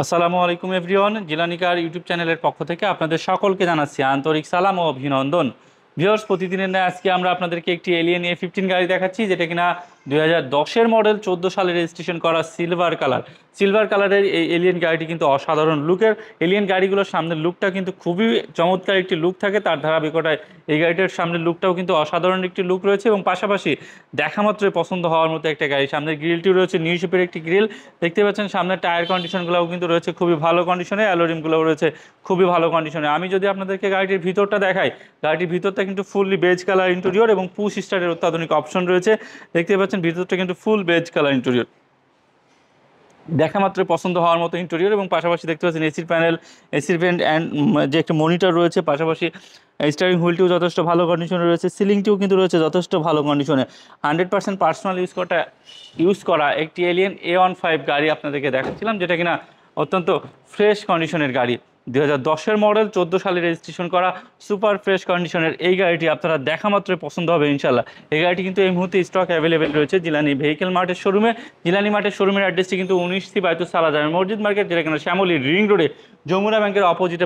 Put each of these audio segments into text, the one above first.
আসসালামু আলাইকুম এভরিওয়ান, জিলানি কার ইউটিউব চ্যানেলের পক্ষ থেকে আপনাদের সকলকে জানাচ্ছি আন্তরিক সালাম ও অভিনন্দন। ভিউয়ার্স, প্রতিদিনের ন্যায় আজকে আমরা আপনাদেরকে একটি এলিয়ন A15 গাড়ি দেখাচ্ছি, যেটা কিনা 2010-এর মডেল, 14 সালে রেজিস্ট্রেশন করা, সিলভার কালারের এই এলিয়ন গাড়িটি কিন্তু অসাধারণ লুকের। এলিয়ন গাড়িগুলোর সামনের লুকটা কিন্তু খুবই চমৎকার একটি লুক থাকে, তার ধারাবাহিকতায় এই গাড়িটার সামনের লুকটাও কিন্তু অসাধারণ একটি লুক রয়েছে এবং পাশাপাশি দেখা মাত্রই পছন্দ হওয়ার মতো একটা গাড়ি। সামনের গ্রিলটি রয়েছে নিউ শেপের একটি গ্রিল, দেখতে পাচ্ছেন। সামনের টায়ার কন্ডিশনগুলোও কিন্তু রয়েছে খুবই ভালো কন্ডিশনে, অ্যালোরিমগুলোও রয়েছে খুবই ভালো কন্ডিশনে। আমি যদি আপনাদেরকে গাড়িটির ভিতরটা দেখাই, গাড়িটির ভিতরটা কিন্তু ফুললি বেজ কালার ইন্টেরিয়র এবং পুশ স্টার্টের অত্যাধুনিক অপশন রয়েছে। দেখতে পাচ্ছেন ভিতরটা কিন্তু ফুল বেজ কালার ইন্টেরিয়র, দেখা মাত্র পছন্দ হওয়ার মতো ইন্টেরিয়র। এবং পাশাপাশি দেখতে পাচ্ছেন এসির প্যানেল, এসির ভেন্ট অ্যান্ড যে একটা মনিটর রয়েছে। পাশাপাশি স্টিয়ারিং হুইলটিও যথেষ্ট ভালো কন্ডিশনে রয়েছে, সিলিংটিও কিন্তু রয়েছে যথেষ্ট ভালো কন্ডিশনে। 100% পার্সোনাল ইউজ করা একটি এলিয়ন A15 গাড়ি আপনাদেরকে দেখাচ্ছিলাম, যেটা কিনা অত্যন্ত ফ্রেশ কন্ডিশনের গাড়ি। 2010-এর মডেল, 14 সালে রেজিস্ট্রেশন করা, সুপার ফ্রেশ কন্ডিশনের এই গাড়িটি আপনারা দেখা মাত্রই পছন্দ হবে ইনশাল্লাহ। এই গাড়িটি কিন্তু এই মুহূর্তে স্টক অ্যাভেলেবেল রয়েছে জিলানি ভেহিকেল মার্টের শোরুমে। জিলানি মার্টের শোরুমের অ্যাড্রেসটি কিন্তু 19 বাইতুল সালাহ জামে মসজিদ মার্কেট, যেটা কিনা শ্যামলী রিং রোডে যমুনা ব্যাংকের অপোজিটে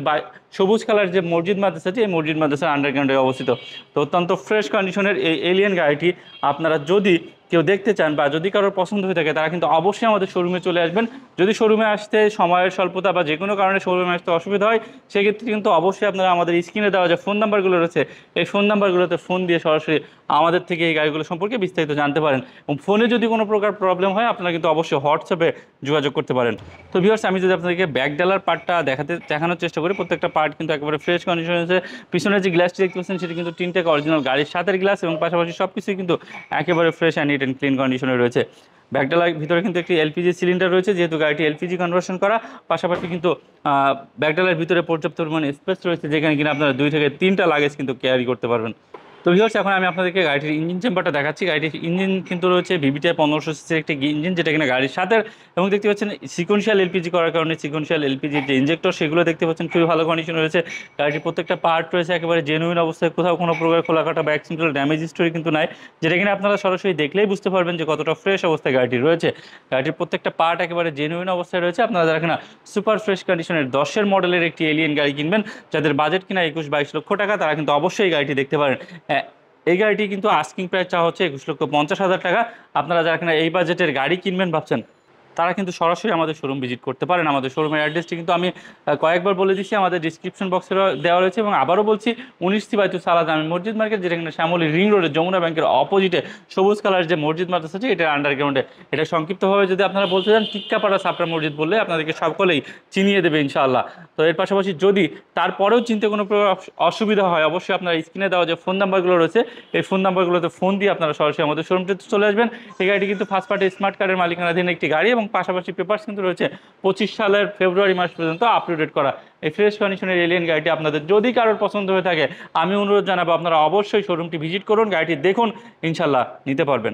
সবুজ কালার যে মসজিদ মাদ্রাসাটি, এই মসজিদ মাদ্রাসার আন্ডারগ্রাউন্ডে অবস্থিত। তো অত্যন্ত ফ্রেশ কন্ডিশনের এই এলিয়ন গাড়িটি আপনারা যদি কেউ দেখতে চান বা যদি কারোর পছন্দ হয়ে থাকে, তারা কিন্তু অবশ্যই আমাদের শোরুমে চলে আসবেন। যদি শোরুমে আসতে সময়ের স্বল্পতা বা যে কোনো কারণে শোরুমে আসতে অসুবিধা হয়, সেক্ষেত্রে কিন্তু অবশ্যই আপনারা আমাদের স্ক্রিনে দেওয়া যে ফোন নাম্বারগুলো রয়েছে, এই ফোন নাম্বারগুলোতে ফোন দিয়ে সরাসরি আমাদের থেকে এই গাড়িগুলো সম্পর্কে বিস্তারিত জানতে পারেন। এবং ফোনে যদি কোনো প্রকার প্রবলেম হয়, আপনারা কিন্তু অবশ্যই হোয়াটসঅ্যাপে যোগাযোগ করতে পারেন। তো ভিউয়ার্স, আমি যদি আপনাদেরকে ব্যাক ডালার পার্টটা দেখানোর চেষ্টা করি, প্রত্যেকটা পার্ট কিন্তু একেবারে ফ্রেশ কন্ডিশন আছে। পিছনের যে গ্লাসটি দেখতে পাচ্ছেন, সেটি কিন্তু টিনটেক অরিজিনাল গাড়ির সাথের গ্লাস এবং পাশাপাশি সব কিছুই কিন্তু একেবারে fresh and neat and clean কন্ডিশনে রয়েছে। ব্যাকডালার ভিতরে কিন্তু একটি এলপিজি সিলিন্ডার রয়েছে, যেহেতু গাড়িটি এলপিজি কনভার্সন করা। পাশাপাশি কিন্তু ব্যাকডালার ভিতরে পর্যাপ্ত পরিমাণে স্পেস রয়েছে, যেখানে কিনা আপনারা 2 থেকে 3টা লাগেজ কিন্তু ক্যারি করতে পারবেন। তো ভিউয়ার্স, এখন আমি আপনাদেরকে গাড়িটির ইঞ্জিন চেম্বারটা দেখাচ্ছি। গাড়িটির ইঞ্জিন কিন্তু রয়েছে VVTi 1500 সিসির একটি ইঞ্জিন, যেটা কিনা গাড়ির সাথে। এবং দেখতে পাচ্ছেন সিকোয়েন্সিয়াল এলপিজি করার কারণে সিকোয়েন্সিয়াল এলপিজির যে ইঞ্জেক্টর, সেগুলো দেখতে পাচ্ছেন খুবই ভালো কন্ডিশন রয়েছে। গাড়িটির প্রত্যেকটা পার্ট রয়েছে একেবারে জেনুইন অবস্থায়, কোথাও কোনো প্রকার খোলাকাটা বা অ্যাক্সিডেন্টাল ড্যামেজ হিস্টোরি কিন্তু নাই, যেটা কিনা আপনারা সরাসরি দেখলেই বুঝতে পারবেন যে কতটা ফ্রেশ অবস্থায় গাড়িটি রয়েছে। গাড়িটির প্রত্যেকটা পার্ট একেবারে জেনুইন অবস্থায় রয়েছে। আপনারা যারা কিনা সুপার ফ্রেশ কন্ডিশনের 10-এর মডেলের একটি এলিয়ন গাড়ি কিনবেন, যাদের বাজেট কিনা 21-22 লক্ষ টাকা, তারা কিন্তু অবশ্যই এই গাড়িটি দেখতে পারেন। এই গাড়িটি কিন্তু আস্কিং প্রাইস চাওয়া হচ্ছে 21,50,000 টাকা। আপনারা যারা কিনা এই বাজেটের গাড়ি কিনবেন ভাবছেন, তারা কিন্তু সরাসরি আমাদের শোরুম ভিজিট করতে পারেন। আমাদের শোরুমের অ্যাড্রেসটি কিন্তু আমি কয়েকবার বলে দিচ্ছি, আমাদের ডিসক্রিপশন বক্সে দেওয়া রয়েছে। এবং আবারও বলছি, 19 বাইতুল সালাহ জামে মসজিদ মার্কেট, যেটা কিনা শ্যামলী রিং রোডে যমুনা ব্যাংকের অপোজিটে সবুজ কালার যে মসজিদ মাদ্রাসা আছে, এটার আন্ডারগ্রাউন্ডে। এটা সংক্ষিপ্তভাবে যদি আপনারা বলতে চান, টিক্কাপাড়া সাপড়া মসজিদ বললে আপনাদেরকে সকলেই চিনিয়ে দেবে ইনশাআল্লাহ। তো এর পাশাপাশি যদি তারপরেও চিনতে কোনো অসুবিধা হয়, অবশ্যই আপনার স্ক্রিনে দেওয়া যে ফোন নাম্বারগুলো রয়েছে, এই ফোন নাম্বারগুলোতে ফোন দিয়ে আপনারা সরাসরি আমাদের শোরুমটিতে চলে আসবেন। এই গাড়িটি কিন্তু ফার্স্ট পার্টি স্মার্ট কার্ডের মালিকানাধীন একটি গাড়ি এবং পাশাপাশি পেপারস কিন্তু রয়েছে 25 সালের ফেব্রুয়ারি মাস পর্যন্ত আপডেট করা। এই ফ্রেশ কন্ডিশনের এলিয়ন গাড়িটি আপনাদের যদি কারোর পছন্দ হয়ে থাকে, আমি অনুরোধ জানাবো আপনারা অবশ্যই শোরুমটি ভিজিট করুন, গাড়িটি দেখুন, ইনশাল্লাহ নিতে পারবেন।